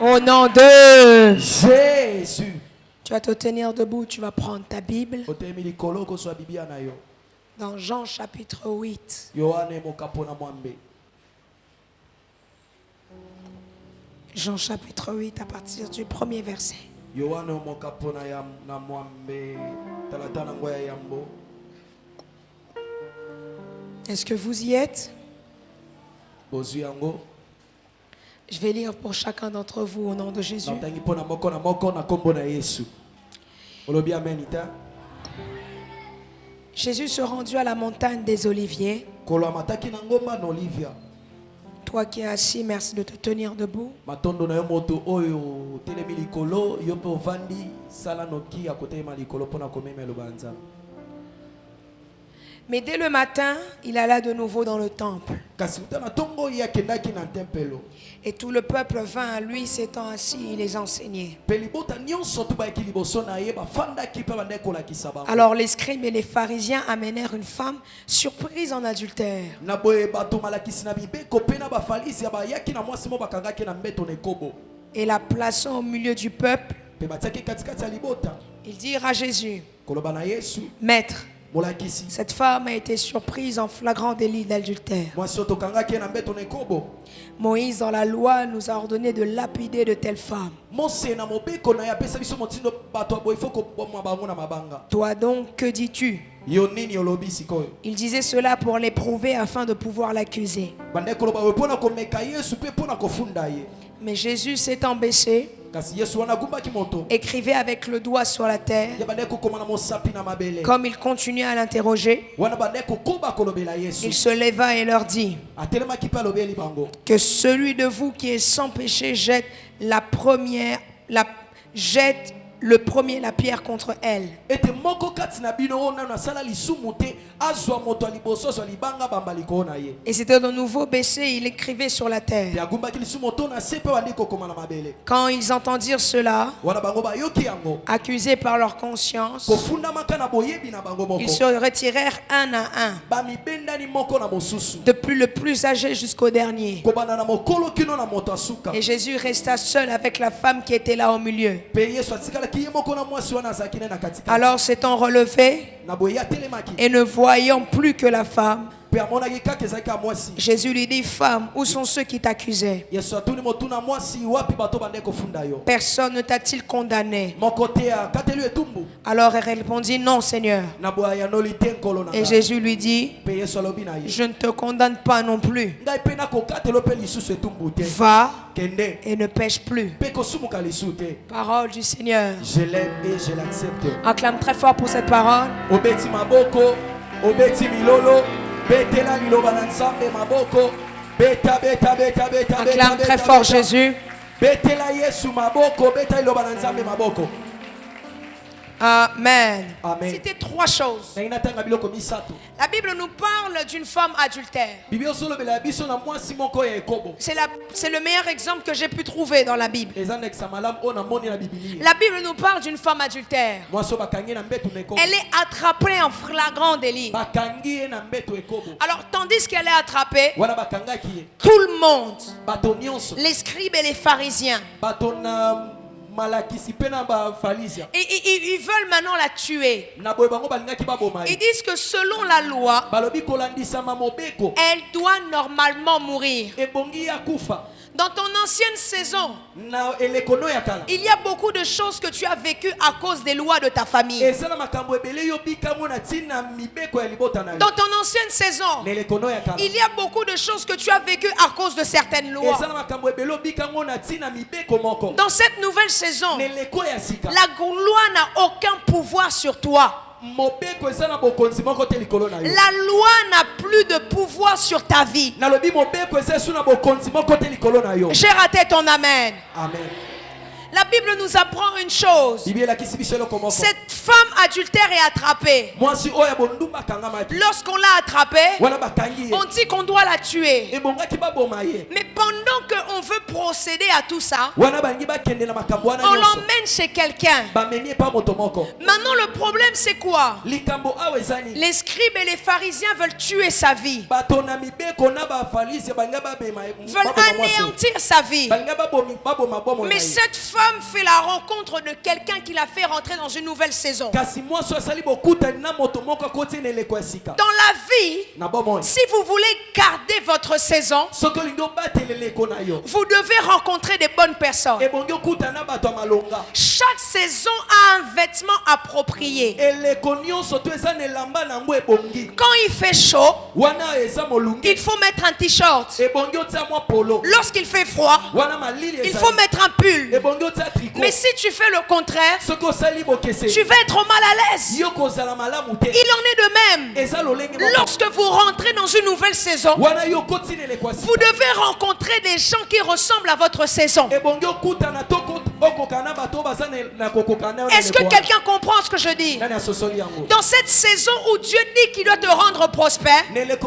Au nom de Jésus. Tu vas te tenir debout, tu vas prendre ta Bible. Dans Jean chapitre 8. Jean chapitre 8 à partir du premier verset. Est-ce que vous y êtes? Je vais lire pour chacun d'entre vous au nom de Jésus. Jésus se rendit à la montagne des Oliviers. Toi qui es assis, merci de te tenir debout. Mais dès le matin, il alla de nouveau dans le temple. Et tout le peuple vint à lui, s'étant assis, il les enseignait. Alors les scribes et les pharisiens amenèrent une femme surprise en adultère. Et la plaçant au milieu du peuple, ils dirent à Jésus: Maître, cette femme a été surprise en flagrant délit d'adultère. Moïse dans la loi nous a ordonné de lapider de telles femmes. Toi donc, que dis-tu? Il disait cela pour l'éprouver afin de pouvoir l'accuser. Mais Jésus s'étant baissé, écrivait avec le doigt sur la terre. Comme il continuait à l'interroger, il se leva et leur dit: que celui de vous qui est sans péché jette le premier la pierre contre elle. Et c'était de nouveau baissé, il écrivait sur la terre. Quand ils entendirent cela, accusés par leur conscience, ils se retirèrent un à un, depuis le plus âgé jusqu'au dernier. Et Jésus resta seul avec la femme qui était là au milieu. Alors s'étant relevé et ne voyant plus que la femme, Jésus lui dit: Femme, où sont ceux qui t'accusaient? Personne ne t'a-t-il condamné? Alors elle répondit: Non, Seigneur. Et Jésus lui dit: Je ne te condamne pas non plus. Va et ne pêche plus. Parole du Seigneur. Je l'aime et je l'accepte. Acclame très fort pour cette parole. Obeti maboko, obeti milolo, betela liloba na nzambe maboko, beta beta beta beta. Acclame très fort Jésus. Betela Yesu maboko, beta liloba na nzambe maboko. Amen. Amen. C'était trois choses. La Bible nous parle d'une femme adultère. C'est le meilleur exemple que j'ai pu trouver dans la Bible. La Bible nous parle d'une femme adultère. Elle est attrapée en flagrant délit. Alors, tandis qu'elle est attrapée, tout le monde, les scribes et les pharisiens, et ils veulent maintenant la tuer. Ils disent que selon la loi, elle doit normalement mourir. Dans ton ancienne saison, il y a beaucoup de choses que tu as vécues à cause des lois de ta famille. Dans ton ancienne saison, il y a beaucoup de choses que tu as vécues à cause de certaines lois. Dans cette nouvelle saison, la loi n'a aucun pouvoir sur toi. La loi n'a plus de pouvoir sur ta vie. J'ai raté ton amen. Amen. La Bible nous apprend une chose. Cette femme adultère est attrapée. Lorsqu'on l'a attrapée, on dit qu'on doit la tuer. Mais pendant qu'on veut procéder à tout ça, on l'emmène chez quelqu'un. Maintenant le problème c'est quoi? Les scribes et les pharisiens veulent tuer sa vie, veulent anéantir sa vie. Mais cette femme fait la rencontre de quelqu'un qui l'a fait rentrer dans une nouvelle saison. Dans la vie, si vous voulez garder votre saison, vous devez rencontrer des bonnes personnes. Chaque saison a un vêtement approprié. Quand il fait chaud, il faut mettre un t-shirt. Lorsqu'il fait froid, il faut mettre un pull. Mais si tu fais le contraire, tu vas être mal à l'aise. Il en est de même. Lorsque vous rentrez dans une nouvelle saison, vous devez rencontrer des gens qui ressemblent à votre saison. Est-ce que quelqu'un comprend ce que je dis? Dans cette saison où Dieu dit qu'il doit te rendre prospère, arrête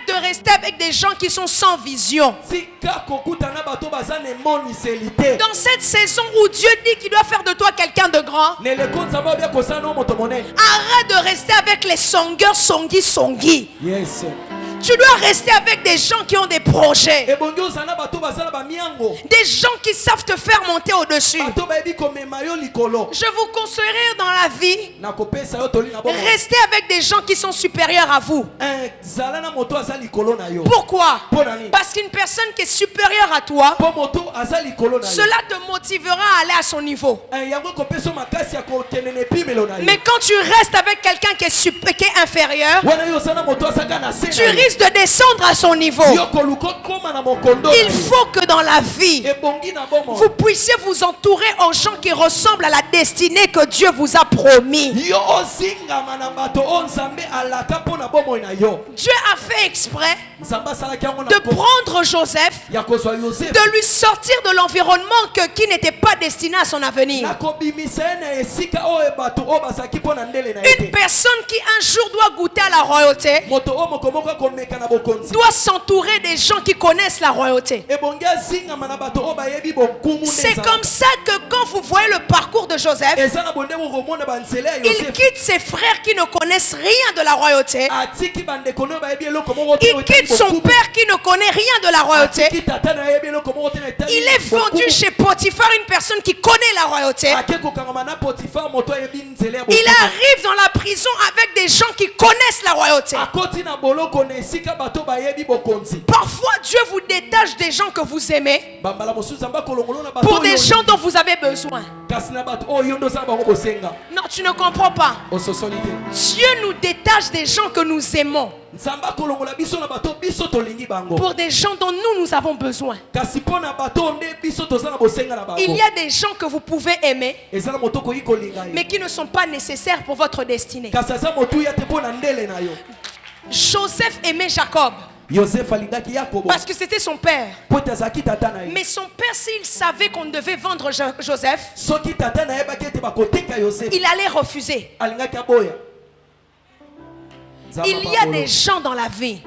de rester avec des gens qui sont sans vision. Dans cette saison où Dieu dit qu'il doit faire de toi quelqu'un de grand, arrête de rester avec les songeurs songi. Yes. Tu dois rester avec des gens qui ont des projets. Des gens qui savent te faire monter au-dessus. Je vous conseillerais dans la vie, restez avec des gens qui sont supérieurs à vous. Pourquoi? Parce qu'une personne qui est supérieure à toi, cela te motivera à aller à son niveau. Mais quand tu restes avec quelqu'un qui est inférieur, tu risques de descendre à son niveau. Il faut que dans la vie, vous puissiez vous entourer aux gens qui ressemblent à la destinée que Dieu vous a promis. Dieu a fait exprès de prendre Joseph, de lui sortir de l'environnement qui n'était pas destiné à son avenir. Une personne qui un jour doit goûter à la royauté doit s'entourer des gens qui connaissent la royauté. C'est comme ça que quand vous voyez le parcours de Joseph, il quitte ses frères qui ne connaissent rien de la royauté. Il quitte son père qui ne connaît rien de la royauté. Il est vendu chez Potiphar, une personne qui connaît la royauté. Il arrive dans la prison avec des gens qui connaissent la royauté. Parfois Dieu vous détache des gens que vous aimez pour des gens dont vous avez besoin. Non, tu ne comprends pas. Dieu nous détache des gens que nous aimons pour des gens dont nous avons besoin. Il y a des gens que vous pouvez aimer mais qui ne sont pas nécessaires pour votre destinée. Joseph aimait Jacob parce que c'était son père. Mais son père, s'il savait qu'on devait vendre Joseph, il allait refuser. Il y a des gens dans la vie,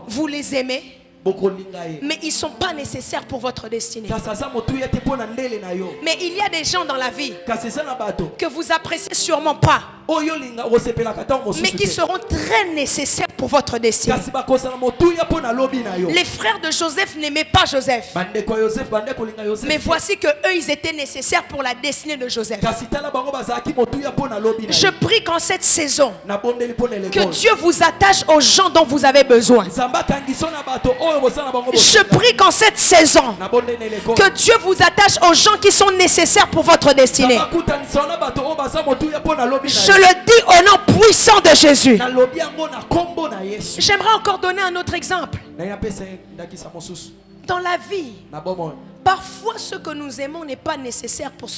vous les aimez, mais ils ne sont pas nécessaires pour votre destinée. Mais il y a des gens dans la vie que vous appréciez sûrement pas, mais qui seront très nécessaires pour votre destinée. Les frères de Joseph n'aimaient pas Joseph, mais voici que eux, ils étaient nécessaires pour la destinée de Joseph. Je prie qu'en cette saison, que Dieu vous attache aux gens dont vous avez besoin. Je prie qu'en cette saison, que Dieu vous attache aux gens qui sont nécessaires pour votre destinée. Je le dis au nom puissant de Jésus. J'aimerais encore donner un autre exemple. Dans la vie, parfois ce que nous aimons n'est pas nécessaire pour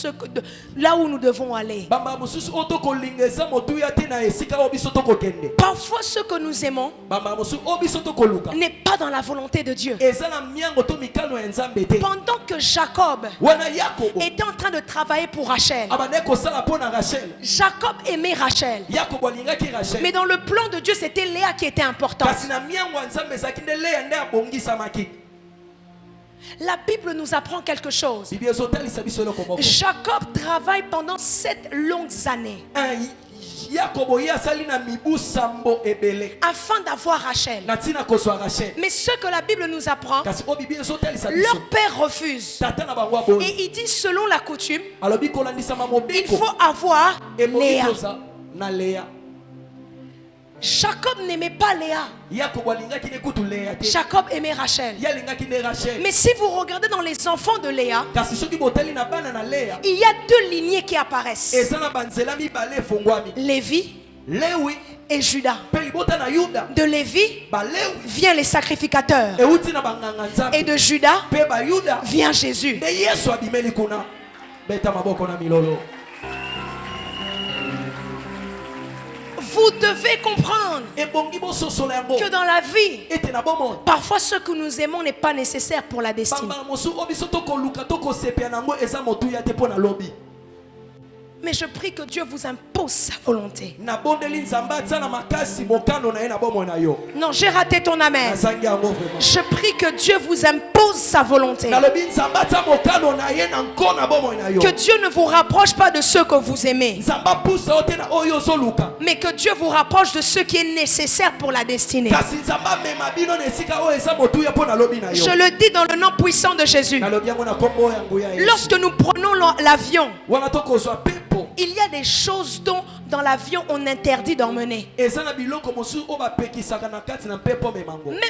là où nous devons aller. Parfois ce que nous aimons n'est pas dans la volonté de Dieu. Pendant que Jacob était en train de travailler pour Rachel, Jacob aimait Rachel. Mais dans le plan de Dieu, c'était Léa qui était importante. La Bible nous apprend quelque chose. Jacob travaille pendant 7 longues années afin d'avoir Rachel. Mais ce que la Bible nous apprend, leur père refuse. Et il dit selon la coutume, il faut avoir Léa. Jacob n'aimait pas Léa. Jacob aimait Rachel. Mais si vous regardez dans les enfants de Léa, il y a 2 lignées qui apparaissent. Lévi et Judas. De Lévi vient les sacrificateurs. Et de Judas vient Jésus. Vous devez comprendre que dans la vie, parfois ce que nous aimons n'est pas nécessaire pour la destinée. Mais je prie que Dieu vous impose sa volonté. Non, j'ai raté ton amen. Je prie que Dieu vous impose sa volonté. Que Dieu ne vous rapproche pas de ceux que vous aimez, mais que Dieu vous rapproche de ce qui est nécessaire pour la destinée. Je le dis dans le nom puissant de Jésus. Lorsque nous prenons l'avion, il y a des choses dont dans l'avion on interdit d'emmener. Même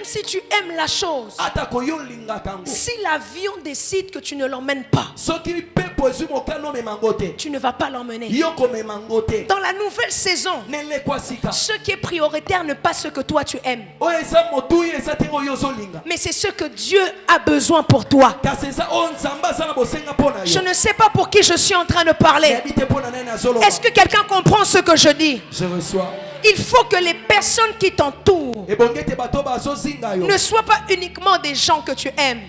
si tu aimes la chose, si l'avion décide que tu ne l'emmènes pas, tu ne vas pas l'emmener. Dans la nouvelle saison, ce qui est prioritaire n'est pas ce que toi tu aimes, mais c'est ce que Dieu a besoin pour toi. Je ne sais pas pour qui je suis en train de parler. Est-ce que quelqu'un comprend ce que je dis? Je reçois. Il faut que les personnes qui t'entourent ne soient pas uniquement des gens que tu aimes.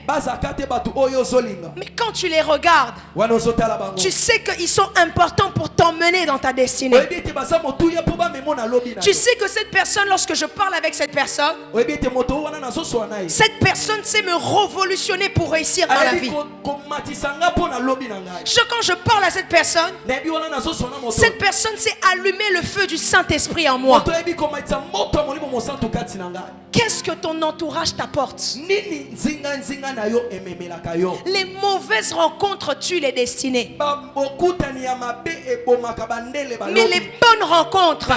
Mais quand tu les regardes, tu sais qu'ils sont importants pour t'emmener dans ta destinée. Tu sais que cette personne, lorsque je parle avec cette personne sait me révolutionner pour réussir dans la vie. Quand je parle à cette personne sait allumer le feu du Saint-Esprit en moi. Qu'est-ce que ton entourage t'apporte? Les mauvaises rencontres tuent les destinées, mais les bonnes rencontres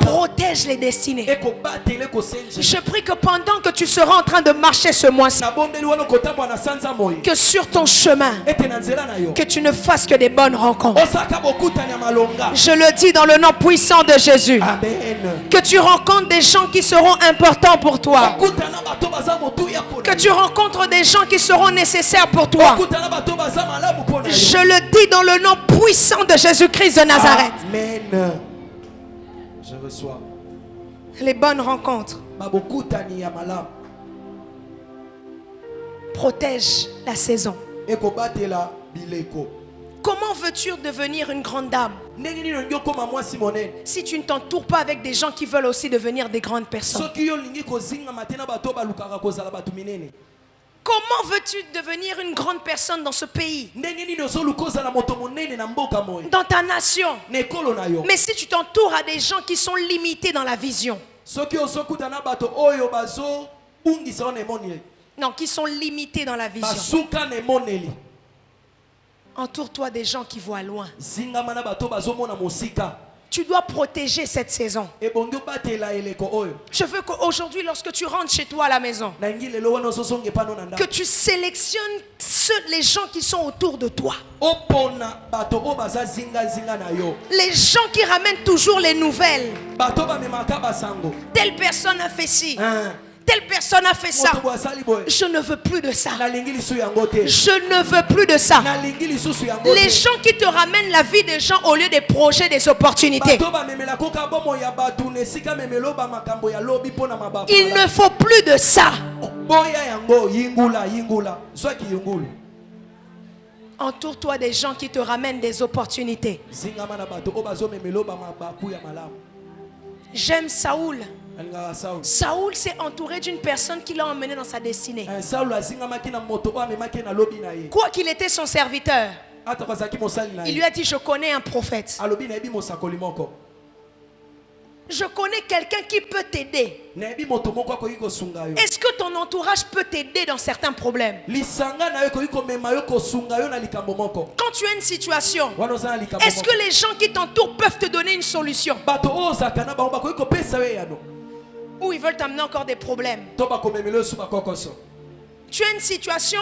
protègent les destinées. Je prie que pendant que tu seras en train de marcher ce mois-ci, que sur ton chemin, que tu ne fasses que des bonnes rencontres. Je le dis dans le nom puissant de Jésus. Amen. Que tu rencontres des gens qui seront importants pour toi. Que tu rencontres des gens qui seront nécessaires pour toi. Je le dis dans le nom puissant de Jésus-Christ de Nazareth. Amen. Je reçois. Les bonnes rencontres protègent la saison. Comment veux-tu devenir une grande dame si tu ne t'entoures pas avec des gens qui veulent aussi devenir des grandes personnes? Comment veux-tu devenir une grande personne dans ce pays, dans ta nation? Mais si tu t'entoures à des gens qui sont limités dans la vision, non, qui sont limités dans la vision, entoure-toi des gens qui voient loin. Tu dois protéger cette saison. Je veux qu'aujourd'hui, lorsque tu rentres chez toi à la maison, que tu sélectionnes les gens qui sont autour de toi. Les gens qui ramènent toujours les nouvelles. Telle personne a fait ci. Telle personne a fait ça. Je ne veux plus de ça. Je ne veux plus de ça. Les gens qui te ramènent la vie des gens au lieu des projets, des opportunités. Il ne faut plus de ça. Entoure-toi des gens qui te ramènent des opportunités. J'aime Saoul. Saoul s'est entouré d'une personne qui l'a emmené dans sa destinée. Quoi qu'il était son serviteur, il lui a dit: je connais un prophète. Je connais quelqu'un qui peut t'aider. Est-ce que ton entourage peut t'aider dans certains problèmes? Quand tu as une situation, est-ce que les gens qui t'entourent peuvent te donner une solution? Ou ils veulent t'amener encore des problèmes? Tu as une situation,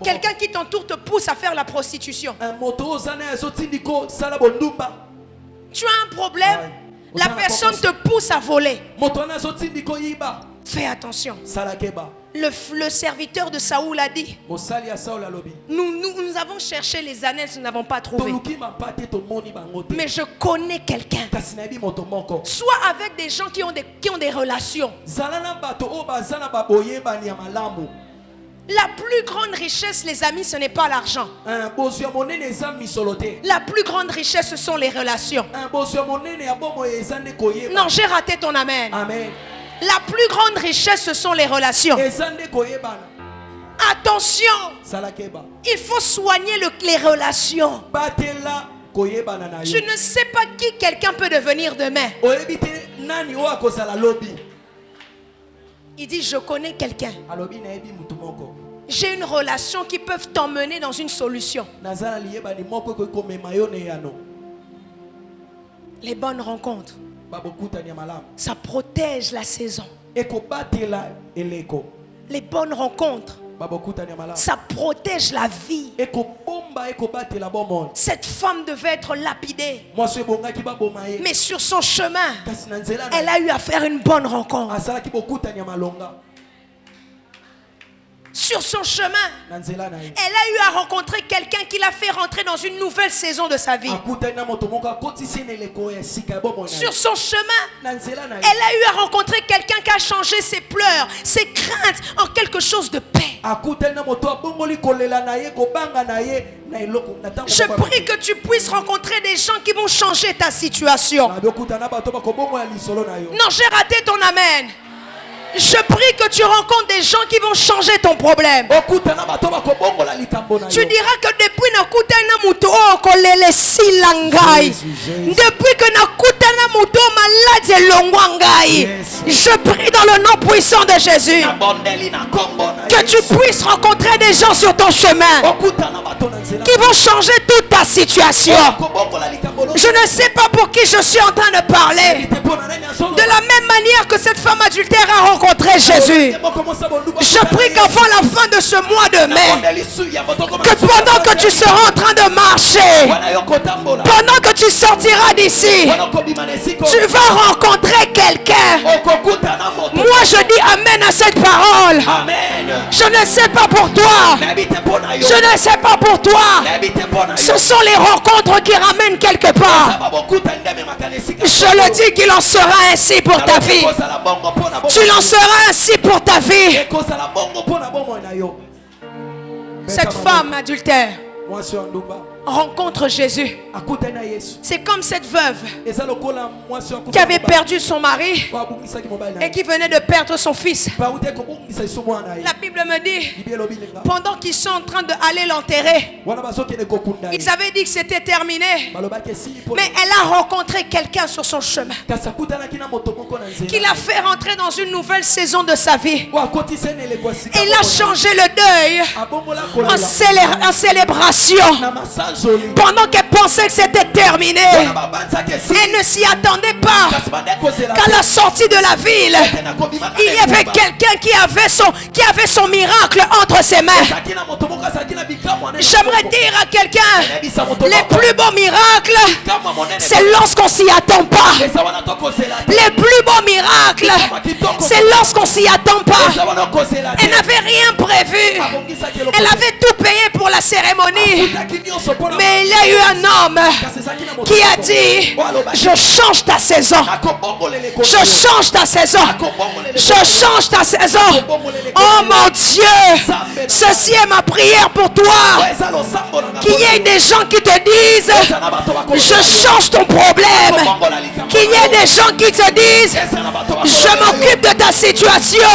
quelqu'un qui t'entoure te pousse à faire la prostitution. Tu as un problème, la personne te pousse à voler. Fais attention. Le serviteur de Saoul a dit: nous avons cherché les annales, nous n'avons pas trouvé. Mais je connais quelqu'un. Sois avec des gens qui ont des relations. La plus grande richesse, les amis, ce n'est pas l'argent. La plus grande richesse, ce sont les relations. Non, j'ai raté ton amen. Amen. La plus grande richesse, ce sont les relations. Attention, il faut soigner les relations. Je ne sais pas qui quelqu'un peut devenir demain. Il dit: je connais quelqu'un. J'ai une relation qui peut t'emmener dans une solution. Les bonnes rencontres, ça protège la saison. Les bonnes rencontres, ça protège la vie. Cette femme devait être lapidée, mais sur son chemin, elle a eu à faire une bonne rencontre. Sur son chemin, elle a eu à rencontrer quelqu'un qui l'a fait rentrer dans une nouvelle saison de sa vie. Sur son chemin, elle a eu à rencontrer quelqu'un qui a changé ses pleurs, ses craintes en quelque chose de paix. Je prie que tu puisses rencontrer des gens qui vont changer ta situation. Non, j'ai raté ton amen. Je prie que tu rencontres des gens qui vont changer ton problème. Tu diras que depuis nakutana muto okolele silangai. Depuis que nakutana muto malade longwangai. Je prie dans le nom puissant de Jésus que tu puisses rencontrer des gens sur ton chemin qui vont changer toute ta situation. Je ne sais pas pour qui je suis en train de parler. De la même manière que cette femme adultère a rencontré Jésus, je prie qu'avant la fin de ce mois de mai, que pendant que tu seras en train de marcher, pendant que tu sortiras d'ici, tu vas rencontrer quelqu'un. Moi je dis amen à cette parole. Je ne sais pas pour toi. Je ne sais pas pour toi. Ce sont les rencontres qui ramènent quelque part. Je le dis qu'il en sera ainsi pour ta vie. Tu en seras ainsi pour ta vie. Cette femme adultère rencontre Jésus. C'est comme cette veuve qui avait perdu son mari et qui venait de perdre son fils. La Bible me dit, pendant qu'ils sont en train d'aller l'enterrer, ils avaient dit que c'était terminé, mais elle a rencontré quelqu'un sur son chemin qui l'a fait rentrer dans une nouvelle saison de sa vie. Et il a changé le deuil en célébration. Pendant qu'elle pensait que c'était terminé, elle ne s'y attendait pas qu'à la sortie de la ville, il y avait quelqu'un qui avait son miracle entre ses mains. J'aimerais dire à quelqu'un, les plus beaux miracles, c'est lorsqu'on s'y attend pas. Les plus beaux miracles, c'est lorsqu'on s'y attend pas. Elle n'avait rien prévu. Elle avait tout payé pour la cérémonie. Mais il y a eu un homme qui a dit, je change ta saison. Je change ta saison. Je change ta saison. Oh mon Dieu, ceci est ma prière pour toi. Qu'il y ait des gens qui te disent, je change ton problème. Qu'il y ait des gens qui te disent, je m'occupe de ta situation.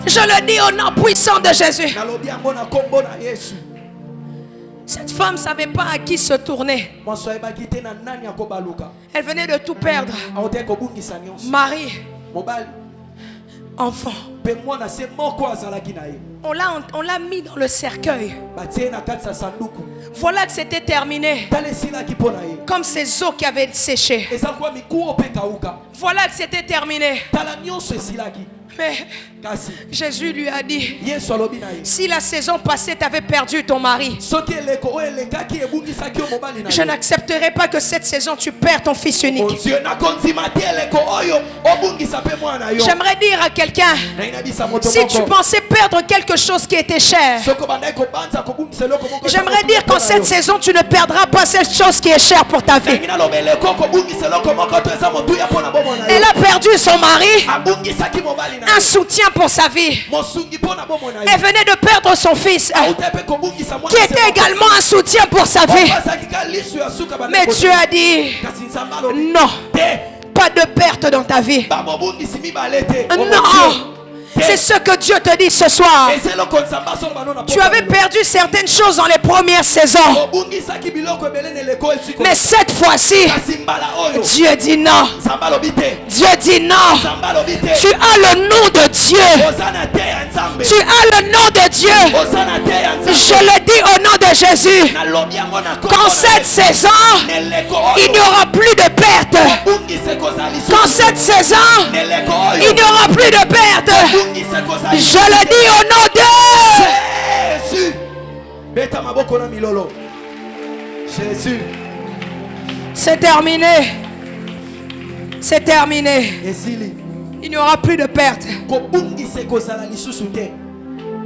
Je le dis au nom puissant de Jésus. Cette femme ne savait pas à qui se tourner. Elle venait de tout perdre. Mari, enfant. On l'a mis dans le cercueil. Voilà que c'était terminé. Comme ces eaux qui avaient séché. Voilà que c'était terminé. Mais Jésus lui a dit, si la saison passée tu avais perdu ton mari, je n'accepterai pas que cette saison tu perds ton fils unique. J'aimerais dire à quelqu'un, si tu pensais perdre quelque chose qui était cher, j'aimerais dire qu'en cette saison tu ne perdras pas cette chose qui est chère pour ta vie. Elle a perdu son mari, un soutien pour sa vie. Elle venait de perdre son fils, qui était également un soutien pour sa vie. Mais Dieu a dit, non, pas de perte dans ta vie. Non. C'est ce que Dieu te dit ce soir. Tu avais perdu certaines choses dans les premières saisons. Mais cette fois-ci, Dieu dit non. Dieu dit non. Tu as le nom de Dieu. Tu as le nom de Dieu. Je le dis au nom de Jésus. Qu'en cette saison, il n'y aura plus de perte. Qu'en cette saison, il n'y aura plus de perte. Je le dis au nom de Jésus. C'est terminé. C'est terminé. Il n'y aura plus de perte.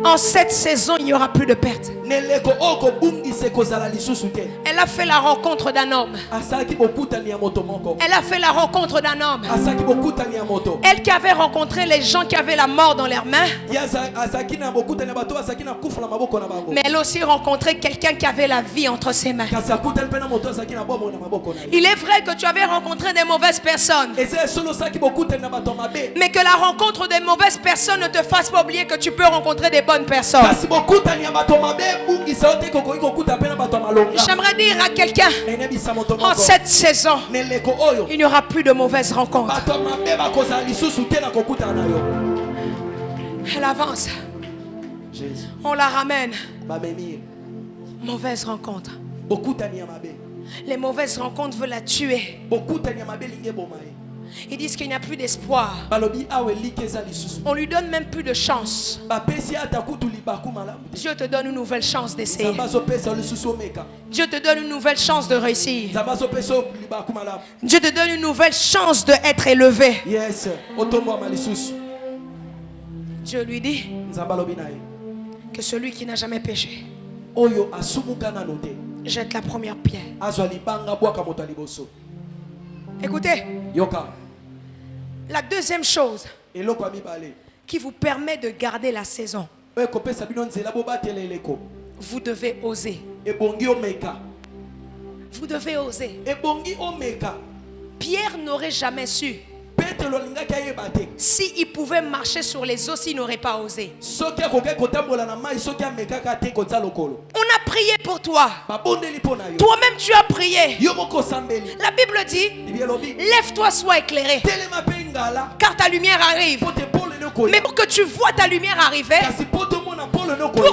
En cette saison, il n'y aura plus de perte. Elle a fait la rencontre d'un homme. Elle a fait la rencontre d'un homme. Elle qui avait rencontré les gens qui avaient la mort dans leurs mains. Mais elle a aussi rencontré quelqu'un qui avait la vie entre ses mains. Il est vrai que tu avais rencontré des mauvaises personnes. Mais que la rencontre des mauvaises personnes ne te fasse pas oublier que tu peux rencontrer des bonnes personnes. J'aimerais dire à quelqu'un, en cette saison, il n'y aura plus de mauvaises rencontres. Elle avance. On la ramène. Mauvaise rencontre. Les mauvaises rencontres veulent la tuer. Ils disent qu'il n'y a plus d'espoir. On lui donne même plus de chance. Dieu te donne une nouvelle chance d'essayer. Dieu te donne une nouvelle chance de réussir. Dieu te donne une nouvelle chance d'être élevé. Dieu lui dit que celui qui n'a jamais péché jette la première pierre. Écoutez, la deuxième chose qui vous permet de garder la saison, vous devez oser. Vous devez oser. Pierre n'aurait jamais su. S'il pouvait marcher sur les eaux, s'il n'aurait pas osé. On a prié pour toi. Toi-même tu as prié, la Bible dit, lève-toi, sois éclairé, car ta lumière arrive. Mais pour que tu vois ta lumière arriver, pour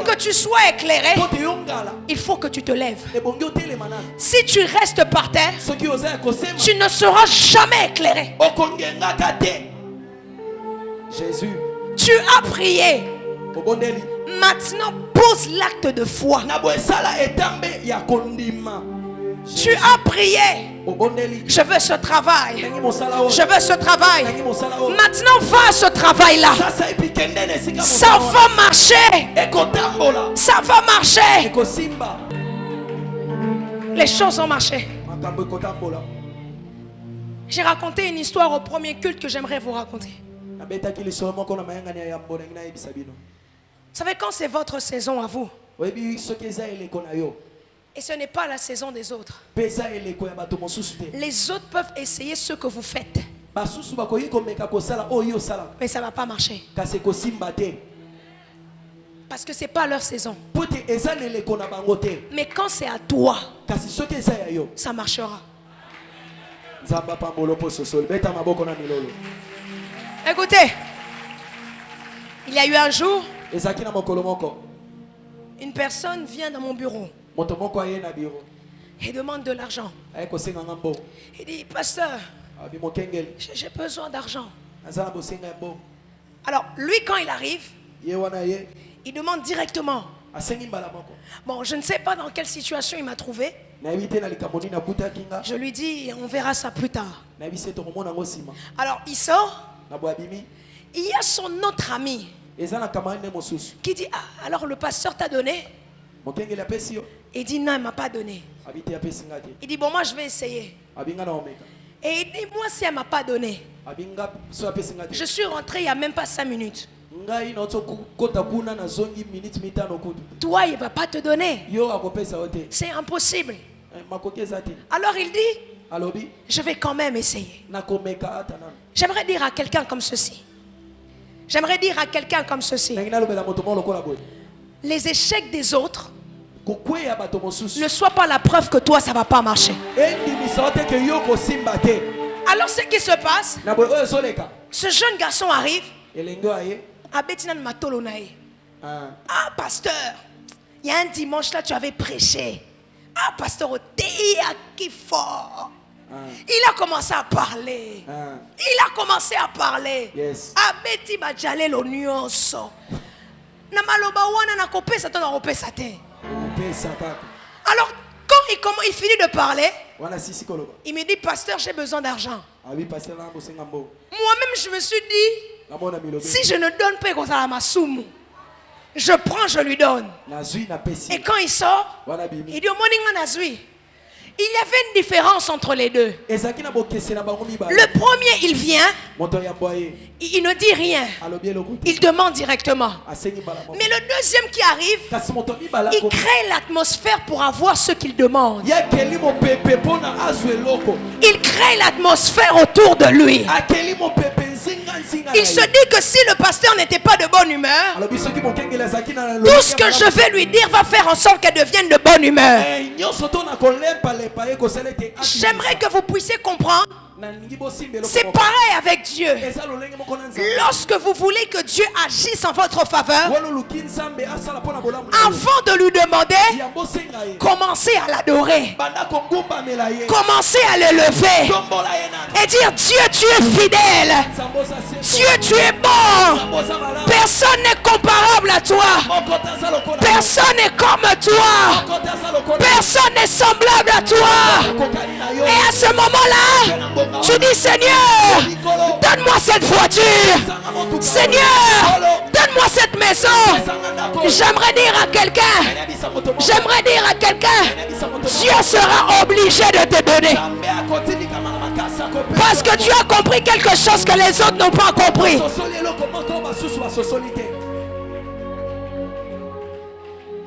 que tu sois éclairé, il faut que tu te lèves. Si tu restes par terre, tu ne seras jamais éclairé. Jésus, tu as prié. Maintenant, pose l'acte de foi. Tu as prié. Je veux ce travail. Je veux ce travail. Maintenant, va à ce travail-là. Ça va marcher. Ça va marcher. Les choses ont marché. J'ai raconté une histoire au premier culte que j'aimerais vous raconter. Vous savez, quand c'est votre saison à vous, et ce n'est pas la saison des autres, les autres peuvent essayer ce que vous faites, mais ça ne va pas marcher. Parce que ce n'est pas leur saison. Mais quand c'est à toi, ça marchera. Écoutez, il y a eu un jour, une personne vient dans mon bureau et demande de l'argent. Il dit, pasteur, j'ai besoin d'argent. Alors, lui, quand il arrive, il demande directement. Bon, je ne sais pas dans quelle situation il m'a trouvé. Je lui dis, on verra ça plus tard. Alors, il sort. Il y a son autre ami qui dit, ah, alors le pasteur t'a donné? Il dit, non, il ne m'a pas donné. Il dit, bon, moi je vais essayer. Et il dit, moi si elle ne m'a pas donné, je suis rentré il n'y a même pas 5 minutes. Toi, il ne va pas te donner. C'est impossible. Alors il dit, je vais quand même essayer. J'aimerais dire à quelqu'un comme ceci. J'aimerais dire à quelqu'un comme ceci. Les échecs des autres ne soient pas la preuve que toi ça ne va pas marcher. Alors ce qui se passe, ce jeune garçon arrive. Ah pasteur, il y a un dimanche là tu avais prêché. Ah pasteur, qui fort. Il a commencé à parler. Il a commencé à parler. Abeti bajale lo nyonso. Na maloba wana na kopesa to na kopesa te. Alors quand il finit de parler, il me dit, pasteur, j'ai besoin d'argent. Moi-même je me suis dit, si je ne donne pas comme ça à ma soum, je prends, je lui donne. Et quand il sort, il dit, au morning nazui. Il y avait une différence entre les deux. Le premier, il vient, il ne dit rien. Il demande directement. Mais le deuxième qui arrive, il crée l'atmosphère pour avoir ce qu'il demande. Il crée l'atmosphère autour de lui. Il se dit que si le pasteur n'était pas de bonne humeur, tout ce que je vais lui dire va faire en sorte qu'elle devienne de bonne humeur. J'aimerais que vous puissiez comprendre. C'est pareil avec Dieu. Lorsque vous voulez que Dieu agisse en votre faveur, avant de lui demander, commencez à l'adorer. Commencez à l'élever et dire, Dieu, tu es fidèle. Dieu, tu es bon. Personne n'est comparable à toi. Personne n'est comme toi. Personne n'est semblable à toi. Et à ce moment-là, tu dis, Seigneur, donne-moi cette voiture. Seigneur, donne-moi cette maison. J'aimerais dire à quelqu'un, Dieu sera obligé de te donner. Parce que tu as compris quelque chose que les autres n'ont pas compris.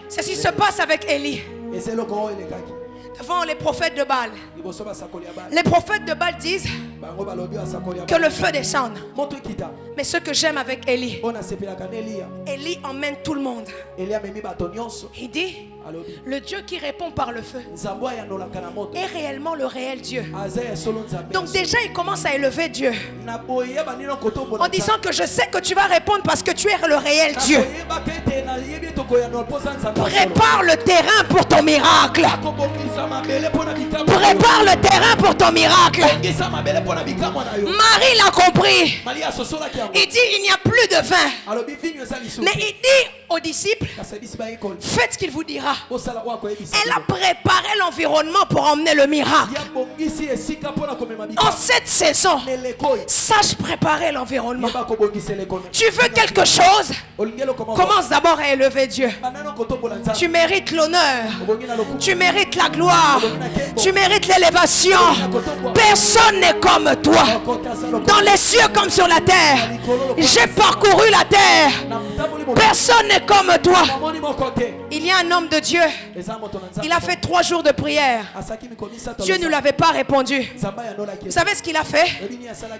C'est ce qui se passe avec Élie. devant les prophètes de Baal. Les prophètes de Baal disent que le feu descende. Mais ce que j'aime avec Élie, Élie emmène tout le monde. Il dit, le Dieu qui répond par le feu est réellement le réel Dieu. Donc déjà il commence à élever Dieu en disant que je sais que tu vas répondre parce que tu es le réel Dieu. Prépare le terrain pour ton miracle. Prépare le terrain pour ton miracle. Marie l'a compris. Il dit il n'y a plus de vin. Mais il dit aux disciples, faites ce qu'il vous dira. Elle a préparé l'environnement pour emmener le miracle. En cette saison, sache préparer l'environnement. Tu veux quelque chose? Commence d'abord à élever Dieu. Tu mérites l'honneur. Tu mérites la gloire. Tu mérites l'élévation. Personne n'est comme toi. Dans les cieux comme sur la terre. J'ai parcouru la terre. Personne n'est comme toi. Il y a un homme de Dieu. Il a fait 3 jours de prière. Dieu ne lui avait pas répondu. Vous savez ce qu'il a fait?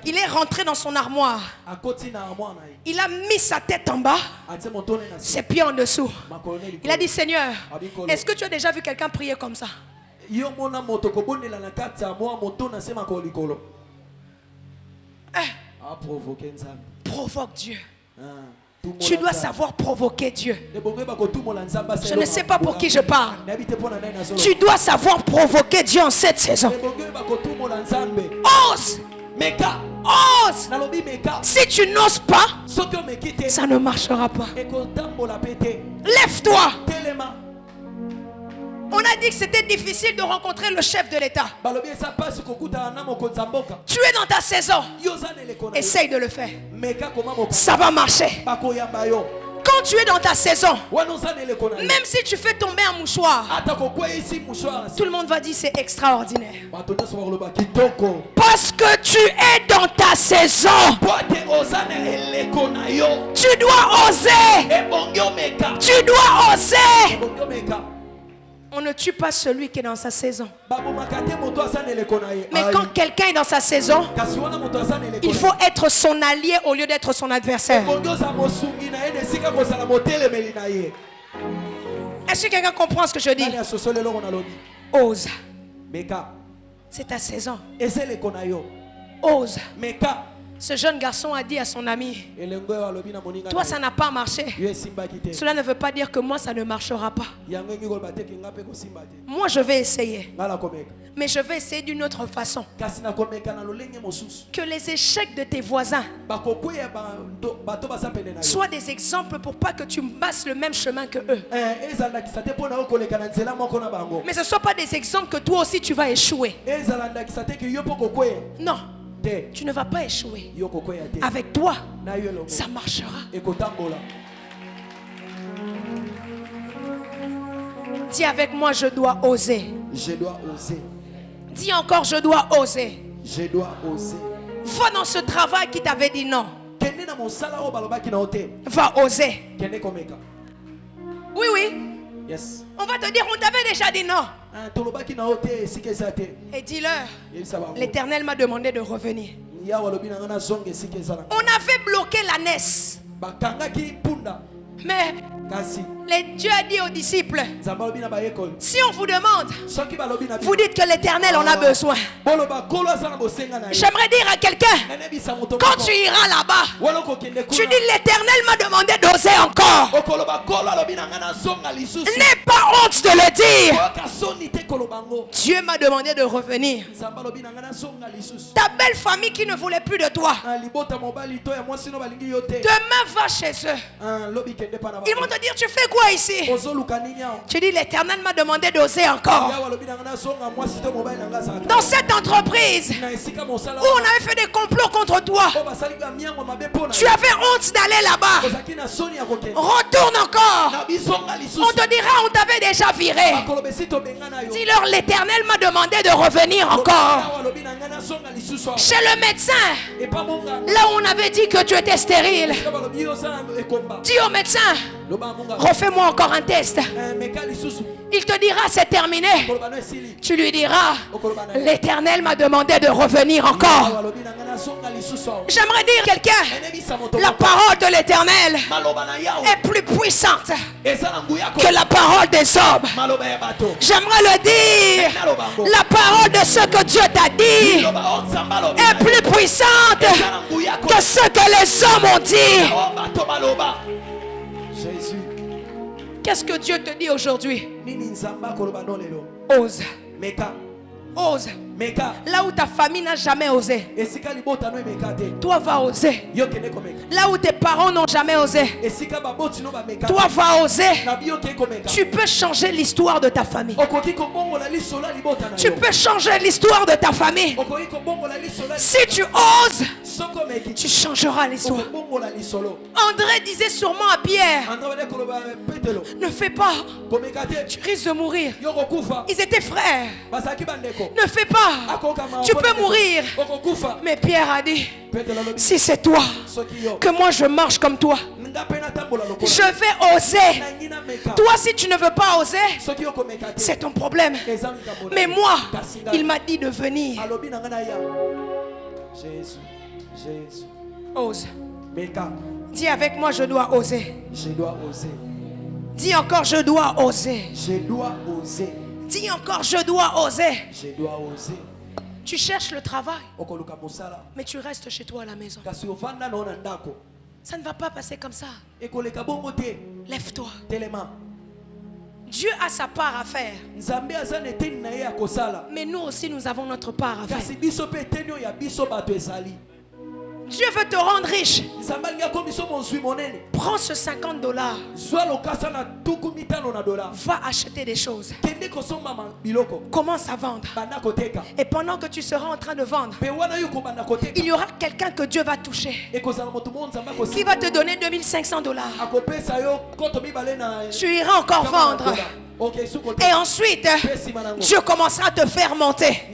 Il est rentré dans son armoire. Il a mis sa tête en bas, ses pieds en dessous. Il a dit, Seigneur, est-ce que tu as déjà vu quelqu'un prier comme ça? Provoque Dieu. Tu dois savoir provoquer Dieu. Je ne sais pas pour qui je parle. Tu dois savoir provoquer Dieu en cette saison. Ose. Ose. Si tu n'oses pas, ça ne marchera pas. Lève-toi. On a dit que c'était difficile de rencontrer le chef de l'État. Tu es dans ta saison. Essaye de le faire. Ça va marcher. Quand tu es dans ta saison, même si tu fais tomber un mouchoir, tout le monde va dire c'est extraordinaire. Parce que tu es dans ta saison. Tu dois oser. Tu dois oser. On ne tue pas celui qui est dans sa saison. Mais quand quelqu'un est dans sa saison, il faut être son allié au lieu d'être son adversaire. Est-ce que quelqu'un comprend ce que je dis? Ose. C'est ta saison. Ose. Ce jeune garçon a dit à son ami, toi ça n'a pas marché. Cela ne veut pas dire que moi ça ne marchera pas. Moi je vais essayer. Mais je vais essayer d'une autre façon. Que les échecs de tes voisins soient des exemples pour pas que tu passes le même chemin que eux. Mais ce ne soit pas des exemples que toi aussi tu vas échouer. Non. Tu ne vas pas échouer. Avec toi, ça marchera. Dis avec moi, je dois oser. Je dois oser. Dis encore, je dois oser. Je dois oser. Va dans ce travail qui t'avait dit non. Va oser. Oui, oui. Yes. On va te dire, on t'avait déjà dit non. Et dis-leur, l'Éternel m'a demandé de revenir. On avait bloqué la Ness. Mais Dieu a dit aux disciples, si on vous demande, vous dites que l'Éternel en a besoin. J'aimerais dire à quelqu'un, quand tu iras là-bas, tu dis l'Éternel m'a demandé d'oser encore. N'aie pas honte de le dire. Dieu m'a demandé de revenir. Ta belle famille qui ne voulait plus de toi, demain va chez eux. Ils vont te dire, tu fais quoi ici? Tu dis, l'Éternel m'a demandé d'oser encore. Dans cette entreprise où on avait fait des complots contre toi, tu avais honte d'aller là-bas. Retourne encore. On te dira, on t'avait déjà viré. Dis-leur, l'Éternel m'a demandé de revenir encore. Chez le médecin, là où on avait dit que tu étais stérile, dis au médecin, refais-moi encore un test. Il te dira c'est terminé. Tu lui diras, l'Éternel m'a demandé de revenir encore. J'aimerais dire à quelqu'un, la parole de l'Éternel est plus puissante que la parole des hommes. J'aimerais le dire, la parole de ce que Dieu t'a dit est plus puissante que ce que les hommes ont dit. Jésus. Qu'est-ce que Dieu te dit aujourd'hui? Ose. Ose. Là où ta famille n'a jamais osé, toi va oser. Là où tes parents n'ont jamais osé, toi va oser. Tu peux changer l'histoire de ta famille. Tu peux changer l'histoire de ta famille. Si tu oses, tu changeras l'histoire. André disait sûrement à Pierre, ne fais pas, tu risques de mourir. Ils étaient frères. Ne fais pas, tu peux mourir. Mais Pierre a dit, si c'est toi, que moi je marche comme toi, je vais oser. Toi, si tu ne veux pas oser, c'est ton problème. Mais moi, il m'a dit de venir. Jésus. Ose. Dis avec moi, je dois oser. Je dois oser. Dis encore, je dois oser. Je dois oser. Dis encore, je dois oser. Je dois oser. Tu cherches le travail, mais tu restes chez toi à la maison. Ça ne va pas passer comme ça. Lève-toi. Dieu a sa part à faire. Mais nous aussi, nous avons notre part à faire. Dieu veut te rendre riche. Prends ce $50. Va acheter des choses. Commence à vendre. Et pendant que tu seras en train de vendre, il y aura quelqu'un que Dieu va toucher, qui va te donner $2500. Tu iras encore vendre. Et ensuite, Dieu commencera à te faire monter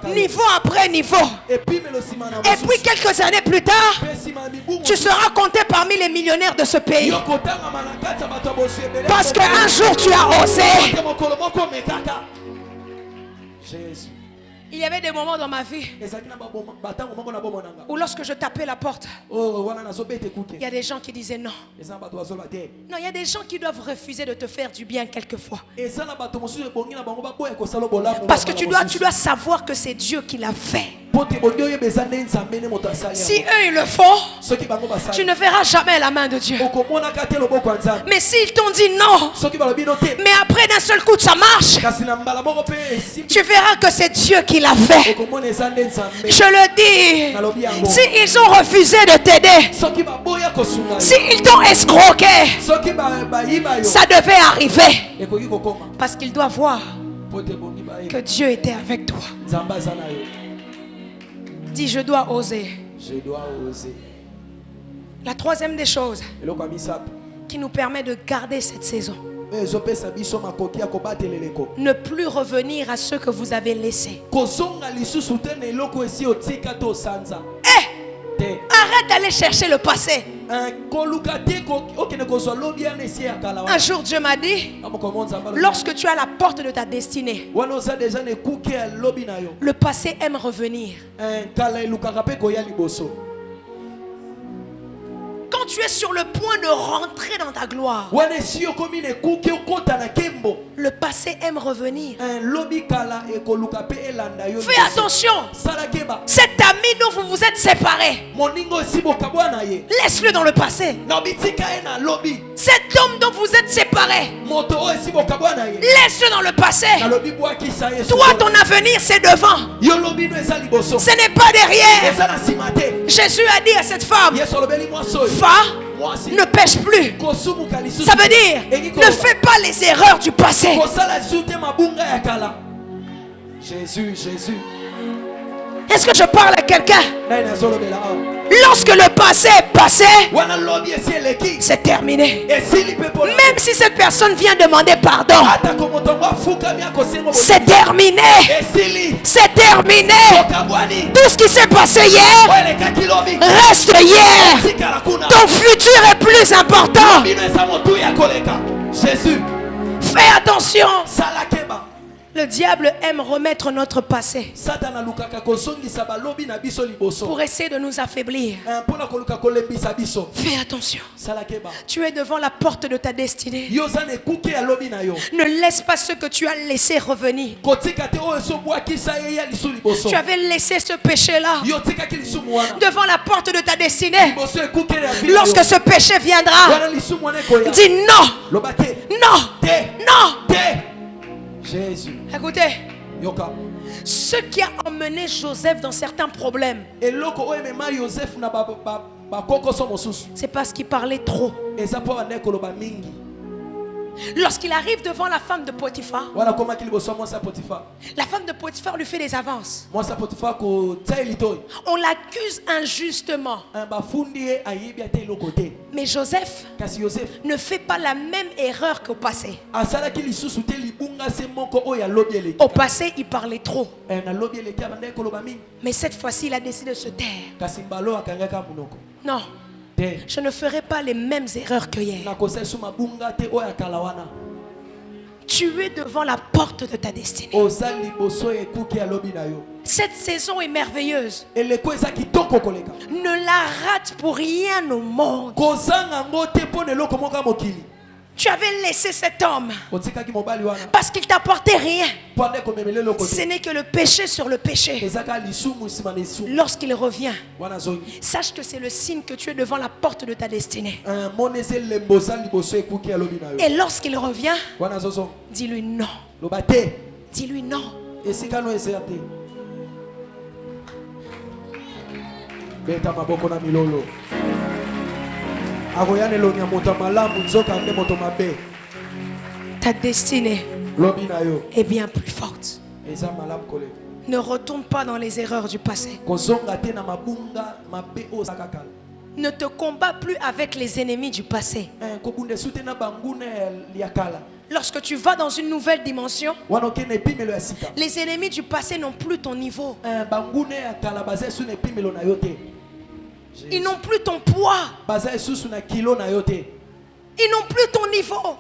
niveau après niveau. Et puis quelques années plus tard, tu seras compté parmi les millionnaires de ce pays. Parce qu'un jour tu as osé. Jésus. Il y avait des moments dans ma vie où lorsque je tapais la porte, il y a des gens qui disaient non. Non, il y a des gens qui doivent refuser de te faire du bien quelquefois. Parce que tu dois savoir que c'est Dieu qui l'a fait. Si eux ils le font, tu ne verras jamais la main de Dieu. Mais s'ils t'ont dit non, mais après d'un seul coup ça marche, tu verras que c'est Dieu qui l'a fait. Je le dis, si ils ont refusé de t'aider, si ils t'ont escroqué, ça devait arriver. Parce qu'ils doivent voir que Dieu était avec toi. Dis, je dois oser. Je dois oser. La troisième des choses qui nous permet de garder cette saison, ne plus revenir à ce que vous avez laissé. Arrête d'aller chercher le passé. Un jour Dieu m'a dit, lorsque tu es à la porte de ta destinée, le passé aime revenir. Quand tu es sur le point de rentrer dans ta gloire, le passé aime revenir. Fais attention. Cet ami dont vous vous êtes séparés, laisse-le dans le passé. Cet homme dont vous êtes séparés, laisse-le dans le passé. Toi, ton avenir, c'est devant. Ce n'est pas derrière. Jésus a dit à cette femme, ne pêche plus. Ça veut dire, ne fais pas les erreurs du passé. Jésus. Est-ce que je parle à quelqu'un? Lorsque le passé passé, c'est terminé. Même si cette personne vient demander pardon, c'est terminé. C'est terminé. Tout ce qui s'est passé hier reste hier. Ton futur est plus important. Jésus. Fais attention. Le diable aime remettre notre passé pour essayer de nous affaiblir. Fais attention. Tu es devant la porte de ta destinée. Ne laisse pas ce que tu as laissé revenir. Tu avais laissé ce péché-là devant la porte de ta destinée. Lorsque ce péché viendra, dis non. Non. Non. Jésus. Écoutez, ce qui a emmené Joseph dans certains problèmes, c'est parce qu'il parlait trop. Lorsqu'il arrive devant la femme de Potiphar, la femme de Potiphar lui fait des avances. On l'accuse injustement. Mais Joseph ne fait pas la même erreur qu'au passé. Au passé, il parlait trop. Mais cette fois-ci, il a décidé de se taire. Non. Je ne ferai pas les mêmes erreurs que hier. Tu es devant la porte de ta destinée. Cette saison est merveilleuse. Ne la rate pour rien au monde. Tu avais laissé cet homme parce qu'il t'apportait rien. Ce n'est que le péché sur le péché. Lorsqu'il revient, sache que c'est le signe que tu es devant la porte de ta destinée. Et lorsqu'il revient, dis-lui non. Dis-lui non. Ta destinée est bien plus forte. Ne retourne pas dans les erreurs du passé. Ne te combats plus avec les ennemis du passé. Lorsque tu vas dans une nouvelle dimension, les ennemis du passé n'ont plus ton niveau. Ils n'ont plus ton poids. Ils n'ont plus ton niveau.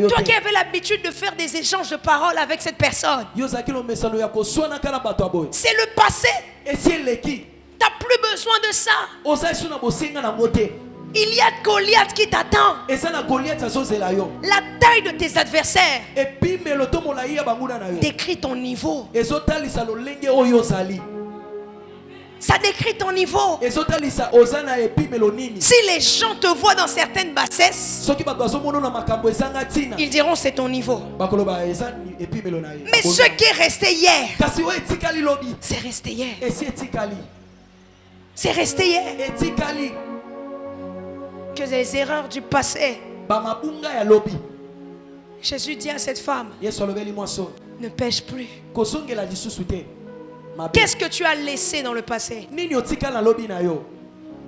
Toi qui avais l'habitude de faire des échanges de paroles avec cette personne, c'est le passé. Tu n'as plus besoin de ça. Il y a Goliath qui t'attend. La taille de tes adversaires décrit ton niveau. Ça décrit ton niveau. Si les gens te voient dans certaines bassesses, ils diront c'est ton niveau. Mais ce qui est resté hier, c'est resté hier. C'est resté hier. Que les erreurs du passé. Jésus dit à cette femme, ne pêche plus. Qu'est-ce que tu as laissé dans le passé?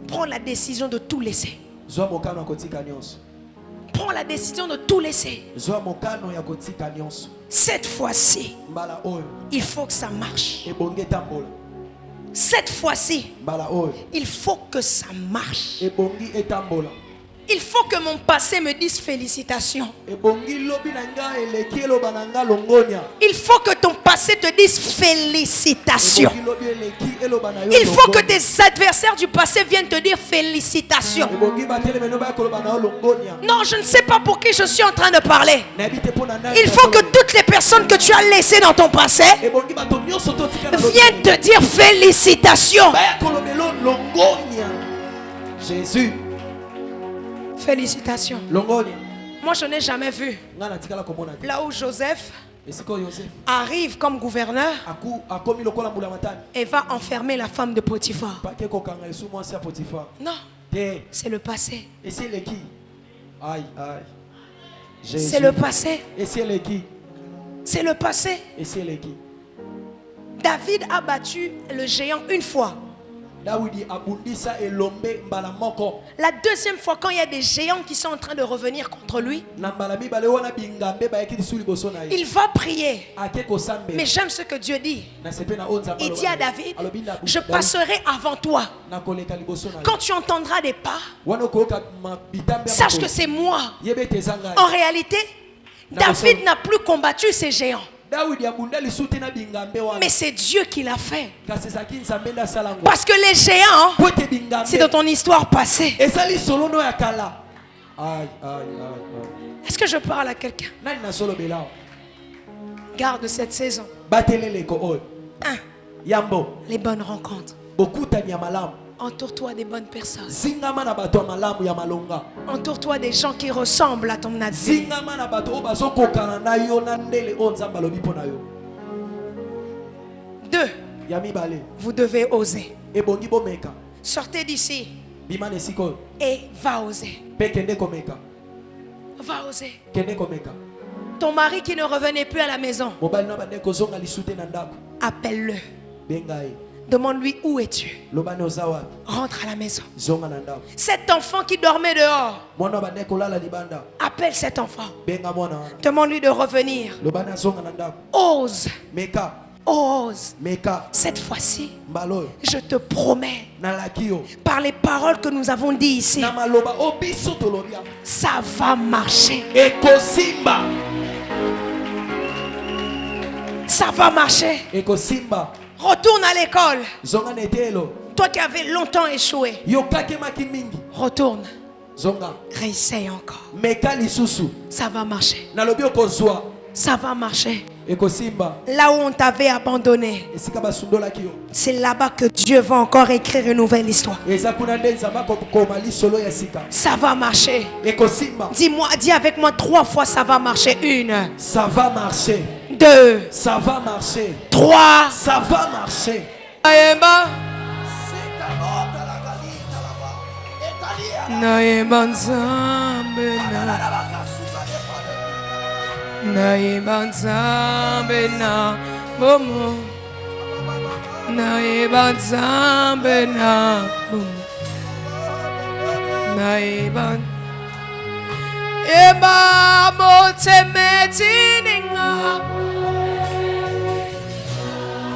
Prends la décision de tout laisser. Prends la décision de tout laisser. Cette fois-ci, il faut que ça marche. Cette fois-ci, il faut que ça marche. Il faut que mon passé me dise félicitations. Il faut que ton passé te dise félicitations. Il faut que tes adversaires du passé viennent te dire félicitations. Non, je ne sais pas pour qui je suis en train de parler. Il faut que toutes les personnes que tu as laissées dans ton passé viennent te dire félicitations. Jésus. Félicitations. Moi, je n'ai jamais vu là où Joseph arrive comme gouverneur et va enfermer la femme de Potiphar. Non, c'est le passé. C'est le passé. C'est le passé. David a battu le géant une fois. La deuxième fois, quand il y a des géants qui sont en train de revenir contre lui, il va prier. Mais j'aime ce que Dieu dit. Il dit à David, je passerai avant toi. Quand tu entendras des pas, sache que c'est moi. En réalité, David n'a plus combattu ces géants. Mais c'est Dieu qui l'a fait. Parce que les géants, c'est dans ton histoire passée. Est-ce que je parle à quelqu'un? Garde cette saison. 1. Les bonnes rencontres. Entoure-toi des bonnes personnes. Entoure-toi des gens qui ressemblent à ton adversaire. 2. Vous devez oser. Sortez d'ici et va oser. Va oser. Ton mari qui ne revenait plus à la maison, appelle-le. Demande-lui où es-tu. Rentre à la maison. Cet enfant qui dormait dehors, appelle cet enfant. Demande-lui de revenir. Ose. Ose. Cette fois-ci, je te promets, par les paroles que nous avons dites ici, ça va marcher. Ça va marcher. Retourne à l'école. Toi qui avais longtemps échoué, retourne. Réessaye encore. Ça va marcher. Ça va marcher. Là où on t'avait abandonné, c'est là-bas que Dieu va encore écrire une nouvelle histoire. Ça va marcher. Dis-moi, dis avec moi 3 fois ça va marcher. 1. Ça va marcher. 2. Ça va marcher. 3. Ça va marcher. Naimba Nzambe na Naimba Nzambe na Bomo Naimba Nzambe na Bomo Naimba Eba motemeti ninga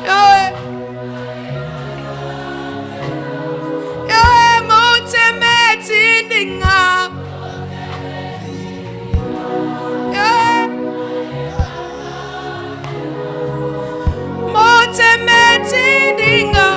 Yoe Yoe motemeti ninga Yoe motemeti ninga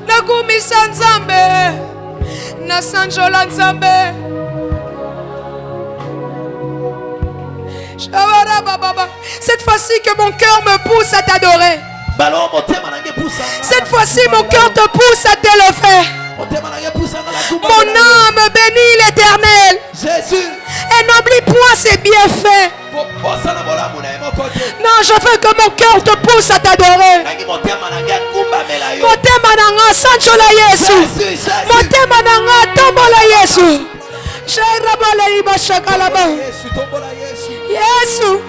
Nakumisa Nzambe Nasanjola Nzambe Cette fois-ci que mon cœur me pousse à t'adorer. Cette fois-ci mon cœur te pousse à t'élever. Mon âme bénit l'Éternel. Et n'oublie point ses bienfaits. Non, je veux que mon cœur te pousse à t'adorer. Motema nanga sanjola Yesu. Motema nanga tombola Yesu. Shairabala ibashakalaba. Yesu.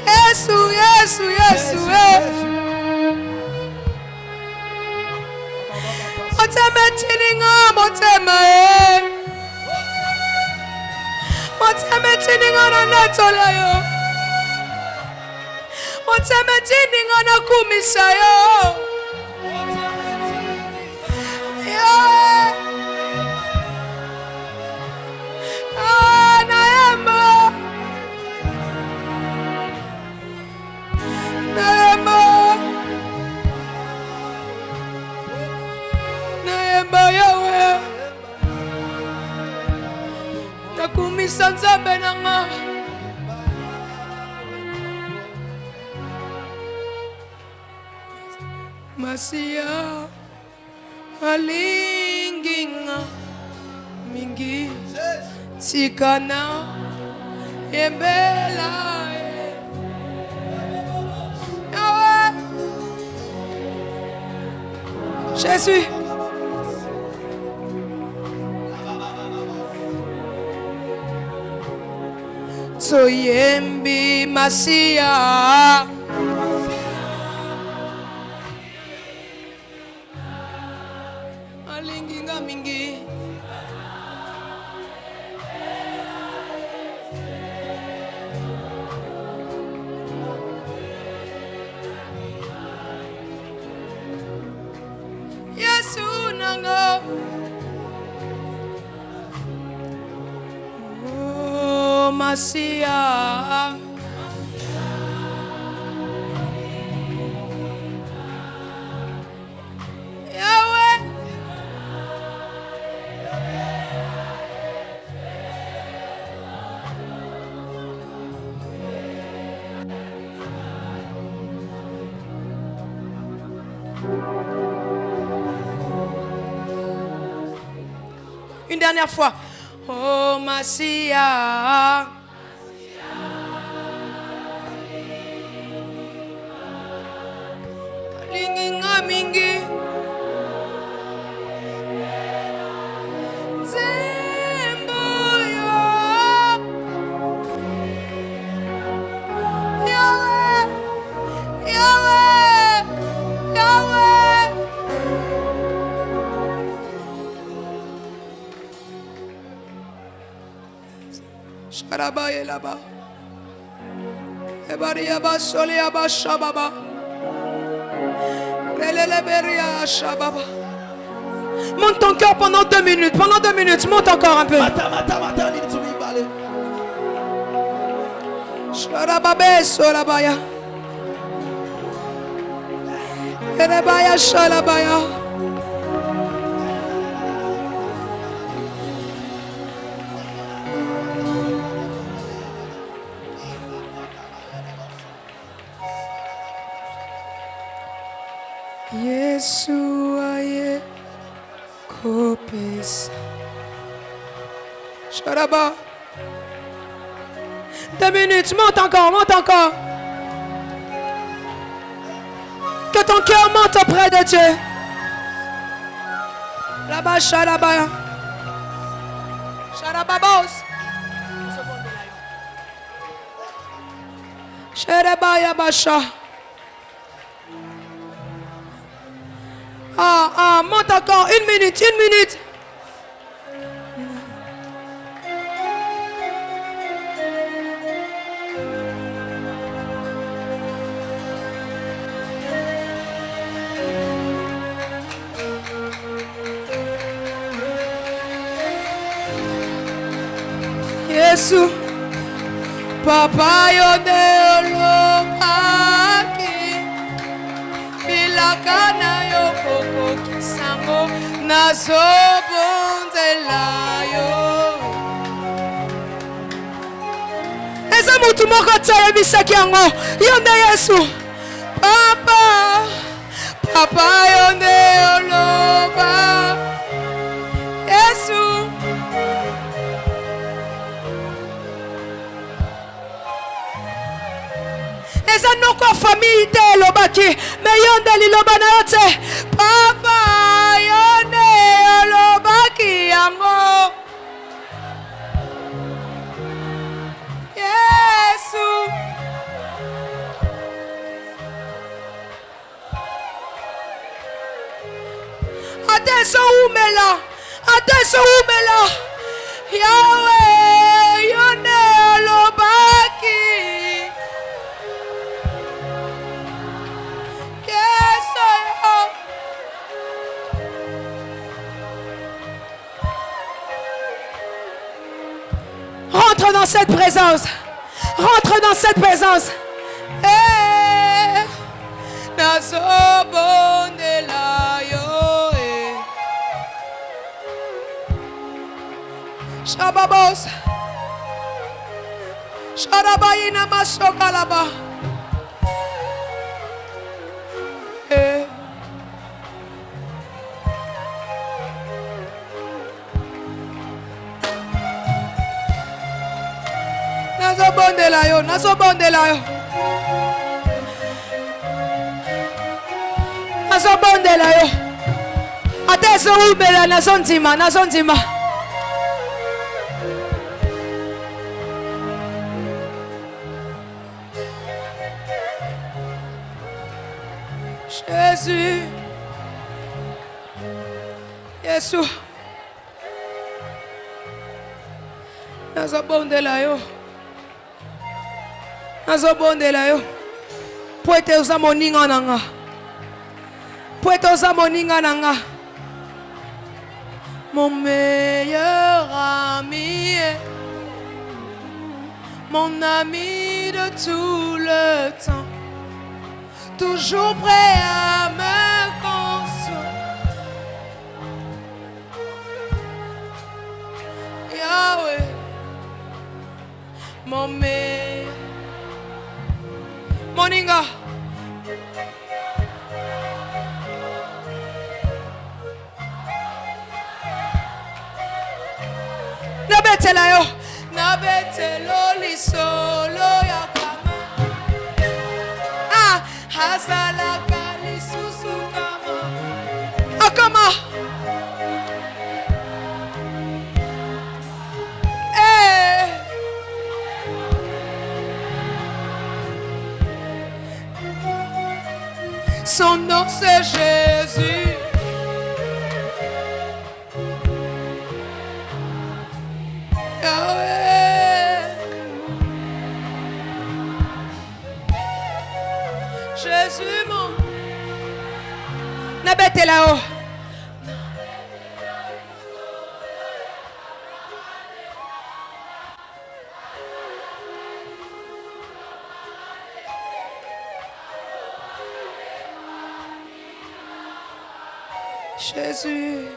Yesu, Yesu, Yesu. Motema tininga, motema Motema tininga na natola yo. Motema tininga na kumisa yo. Nakumisa Nzambe nanga Masia alinginga mingi Tikana Yembela Jésus. Soyembi Masia. Alinginga mingi. Yesu nanga. Oh Masia. Yahweh. Une dernière fois. Oh Masia. Linginga mingi. Zembo yo. Yahweh. Yahweh. Yahweh. Sharabaye là-bas. Ebariaba soliaba shababa. Releleberia shababa. Monte ton cœur pendant 2 minutes. Pendant 2 minutes, monte encore un peu. Sharababe solabaya. Erebaya shalabaya. Yesu aye kopesa. Sharaba. 2 minutes, monte encore, monte encore. Que ton cœur monte auprès de Dieu. Là-bas, Sharaba. Sharababos. Sharaba Yabasha. Monte encore, 1 minute, 1 minute. Yesu, Papa yode olopaki, bilakana yokoko kisango nazobonzela yo. Eza mutu moko tsayebisaki yango, yonde Yesu. Papa, Papa yonde oloba, Yesu. Les anoko famille te lobaki mais yonde liloba na yote papa yonde lobaki yango Yesu attention umela Yahweh yonde lobaki Rentre dans cette présence. Rentre dans cette présence. Shababos. Sharabayina masokalaba. Nazobondela yo, nazobondela yo. Nazobondela yo. Atezo ubela nazondima. Jésus. Yesu. Nazobondela yo. Poete uza moninga nanga. Mon meilleur ami, mon ami de tout le temps, toujours prêt à me consoler. Yahweh, mon meilleur, moninga. Nabetelo lisolo ya kama. Hasala kali susu kama. Akama. Son nom c'est Jésus. Jésus mon Nabete là-haut. Jésus.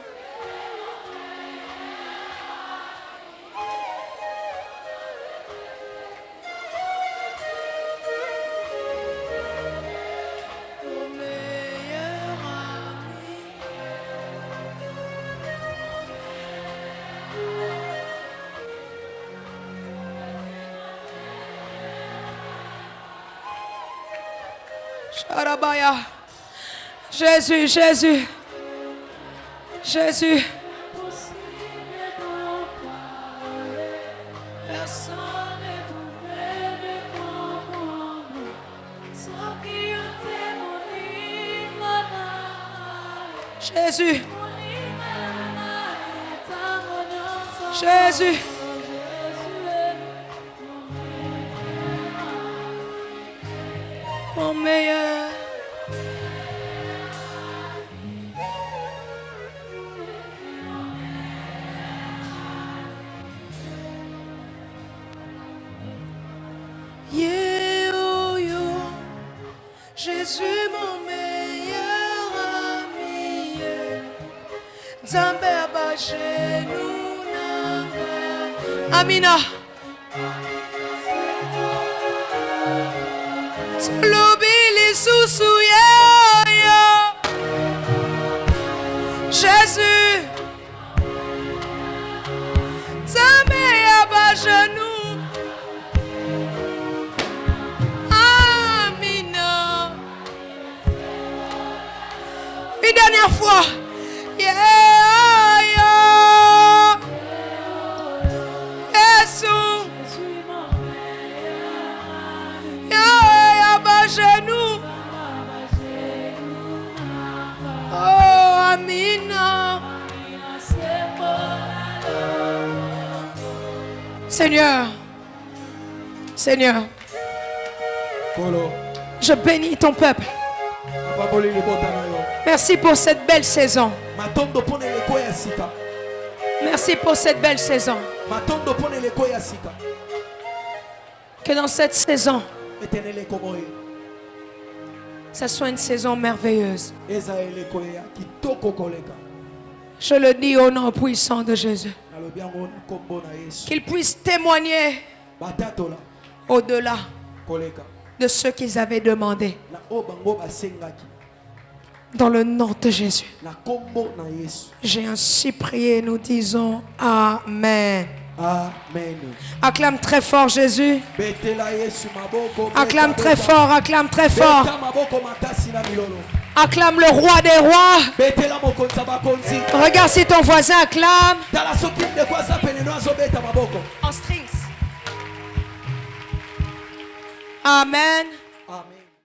Sharabaya. Jésus, Jésus. Jésus. Jésus. Jésus. Mon meilleur. Jésus mon meilleur ami. Nzambe abagenou nanga. Amina. Tolobi lisusu yo. Jésus. Nzambe abagenou. Une dernière fois. Jésus. Genou. Oh, Amina. Seigneur. Seigneur. Je bénis ton peuple. Merci pour cette belle saison. Merci pour cette belle saison. Que dans cette saison, ça soit une saison merveilleuse. Je le dis au nom puissant de Jésus. Qu'ils puissent témoigner au-delà de ce qu'ils avaient demandé. Dans le nom de Jésus. J'ai ainsi prié, nous disons Amen. Amen. Acclame très fort Jésus. Acclame très fort, acclame très fort. Acclame le roi des rois. Regarde si ton voisin acclame. En strings. Amen.